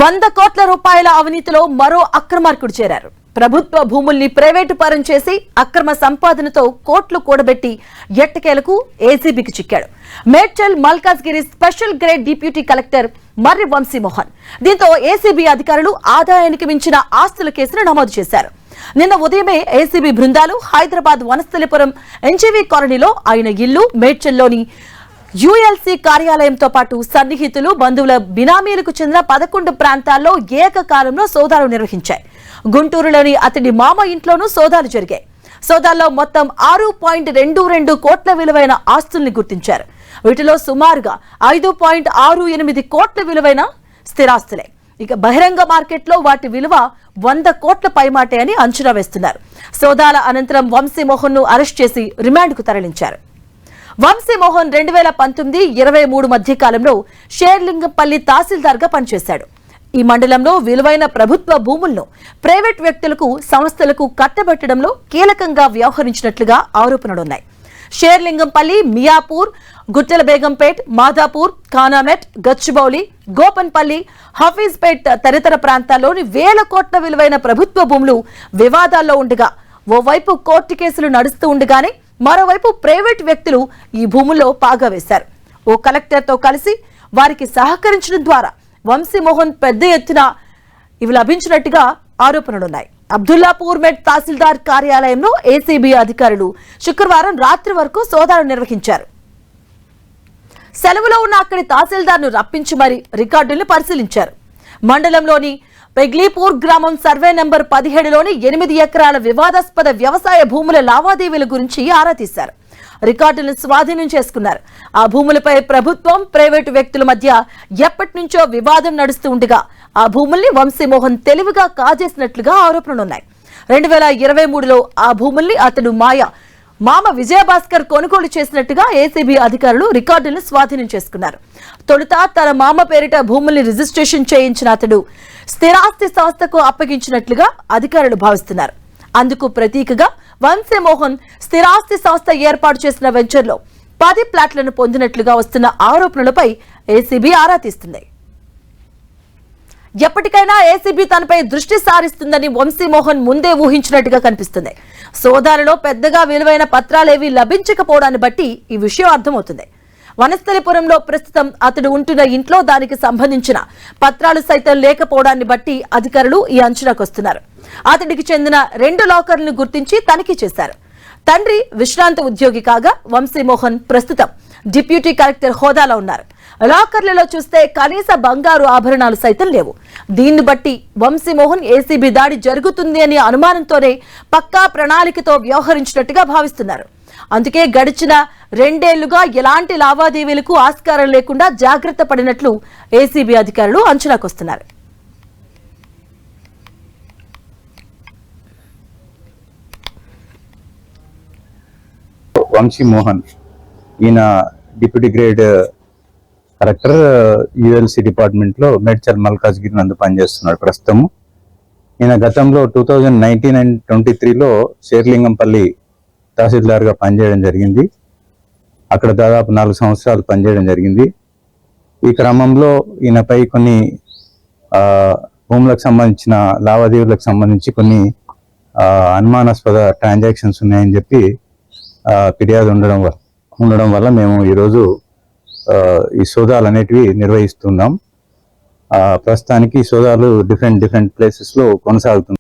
100 కోట్ల రూపాయల అవినీతిలో మరో అక్రమార్కుడు చేరారు. ప్రభుత్వ భూముల్ని ప్రైవేటు పరం చేసి అక్రమ సంపాదనతో కోట్లు కూడబెట్టి ఎట్టకేలకు ఏసీబీకి చిక్కాడు. Medchal Malkajgiri special grade deputy collector Marri Vamshimohan. దీంతో ఏసీబీ అధికారులు ఆదాయానికి మించిన ఆస్తుల కేసును నమోదు చేశారు. నిన్న ఉదయమే ఏసీబీ బృందాలు హైదరాబాద్ వనస్థలిపురం ఎన్జీవీ కాలనీలో ఆయన ఇల్లు, మేడ్చల్లోని యూఎల్సీ కార్యాలయంతో పాటు సన్నిహితులు, బంధువుల బినామీలకు చెందిన 11 ప్రాంతాల్లో ఏకకాలంలో సోదాలు నిర్వహించాయి. గుంటూరులోని అతడి మామ ఇంట్లోనూ సోదాలు జరిగాయి. సోదాల్లో మొత్తం 6.22 కోట్ల విలువైన ఆస్తుల్ని గుర్తించారు. వీటిలో సుమారుగా 5.68 కోట్ల విలువైన స్థిరాస్తులే. ఇక బహిరంగ మార్కెట్లో వాటి విలువ 100 కోట్ల పైమాటే అని అంచనా వేస్తున్నారు. సోదాల అనంతరం వంశీమోహన్ ను అరెస్ట్ చేసి రిమాండ్కు తరలించారు. వంశీమోహన్ 2019-23 మధ్య కాలంలో షేర్లింగంపల్లి తహసీల్దార్గా పనిచేశాడు. ఈ మండలంలో విలువైన ప్రభుత్వ భూములను ప్రైవేట్ వ్యక్తులకు, సంస్థలకు కట్టబెట్టడంలో కీలకంగా వ్యవహరించినట్లుగా ఆరోపణలున్నాయి. షేర్లింగంపల్లి, మియాపూర్, గుట్టెల బేగంపేట్, మాదాపూర్, కానామెట్, గచ్చిబౌలి, గోపన్పల్లి, హఫీజ్పేట్ తదితర ప్రాంతాల్లోని వేల కోట్ల విలువైన ప్రభుత్వ భూములు వివాదాల్లో ఉండగా ఓవైపు కోర్టు కేసులు నడుస్తూ ఉండగానే మరోవైపు ప్రైవేట్ వ్యక్తులు ఈ భూముల్లో పాగా వేశారు. ఓ కలెక్టర్తో కలిసి వారికి సహకరించడం ద్వారా వంశీమోహన్ పెద్ద ఎత్తున ఇవి లభించినట్టుగా ఆరోపణలున్నాయి. అబ్దుల్లాపూర్ మెట్ తహసీల్దార్ కార్యాలయంలో ఏసీబీ అధికారులు శుక్రవారం రాత్రి వరకు సోదాలు నిర్వహించారు. సెలవులో ఉన్న అక్కడి తహసీల్దార్ను రప్పించి మరీ రికార్డుల్ని పరిశీలించారు. మండలంలోని పెగ్లీపూర్ గ్రామం సర్వే నంబర్ 17లోని 8 ఎకరాల వివాదాస్పద వ్యవసాయ భూముల లావాదేవీల గురించి ఆరా తీశారు. రికార్డులను స్వాధీనం చేసుకున్నారు. ఆ భూములపై ప్రభుత్వం, ప్రైవేటు వ్యక్తుల మధ్య ఎప్పటి నుంచో వివాదం నడుస్తూ ఉండగా ఆ భూముల్ని వంశీమోహన్ తెలివిగా కాజేసినట్లుగా ఆరోపణలున్నాయి. 2023లో ఆ భూముల్ని అతడు మామ విజయభాస్కర్ కొనుగోలు చేసినట్టుగా ఏసీబీ అధికారులు రికార్డులను స్వాధీనం చేసుకున్నారు. తొలుత తన మామ పేరిట భూముల్ని రిజిస్ట్రేషన్ చేయించిన అతడు స్థిరాస్తి సంస్థకు అప్పగించినట్లుగా అధికారులు భావిస్తున్నారు. అందుకు ప్రతీకగా వంశీమోహన్ స్థిరాస్తి సంస్థ ఏర్పాటు చేసిన వెంచర్లో 10 ప్లాట్లను పొందినట్లుగా వస్తున్న ఆరోపణలపై ఏసీబీ ఆరా తీస్తుంది. ఎప్పటికైనా ఏసీబీ తనపై దృష్టి సారిస్తుందని వంశీమోహన్ ముందే ఊహించినట్టుగా కనిపిస్తుంది. సోదాలలో పెద్దగా విలువైన పత్రాలేవీ లభించకపోవడాన్ని బట్టి ఈ విషయం అర్థమవుతుంది. వనస్థలిపురంలో ప్రస్తుతం అతడు ఉంటున్న ఇంట్లో దానికి సంబంధించిన పత్రాలు సైతం లేకపోవడాన్ని బట్టి అధికారులు ఈ అంచనాకు వస్తున్నారు. అతడికి చెందిన 2 లాకర్లను గుర్తించి తనిఖీ చేశారు. తండ్రి విశ్రాంత ఉద్యోగి కాగా వంశీమోహన్ ప్రస్తుతం డిప్యూటీ కలెక్టర్ హోదాలో ఉన్నారు. లాకర్లలో చూస్తే కనీస బంగారు ఆభరణాలు సైతం లేవు. దీన్ని బట్టి వంశీమోహన్ ఏసీబీ దాడి జరుగుతుంది అనే అనుమానంతోనే పక్కా ప్రణాళికతో వ్యవహరించినట్టుగా భావిస్తున్నారు. అందుకే గడిచిన 2 ఏళ్లుగా ఎలాంటి లావాదేవీలకు ఆస్కారం లేకుండా జాగ్రత్త పడినట్లు ఏసీబీ అధికారులు అంచనాకొస్తున్నారు. వంశీమోహన్ ఈయన డిప్యూటీ గ్రేడ్ కలెక్టర్ యూఎల్సీ డిపార్ట్మెంట్ లో మేడ్చల్ మల్కాజ్గిరి నందు పనిచేస్తున్నాడు ప్రస్తుతము. ఈయన గతంలో 2019 and 23లో షేర్లింగంపల్లి తహసీల్దార్ గా పనిచేయడం జరిగింది. అక్కడ దాదాపు 4 సంవత్సరాలు పనిచేయడం జరిగింది. ఈ క్రమంలో ఈయనపై కొన్ని భూములకు సంబంధించిన లావాదేవీలకు సంబంధించి కొన్ని అనుమానాస్పద ట్రాన్సాక్షన్స్ ఉన్నాయని చెప్పి ఫిర్యాదు ఉండడం వల్ల మేము ఈరోజు ఈ సోదాలు అనేటివి నిర్వహిస్తున్నాం. ప్రస్తుతానికి ఈ సోదాలు డిఫరెంట్ ప్లేసెస్ లో కొనసాగుతున్నాయి.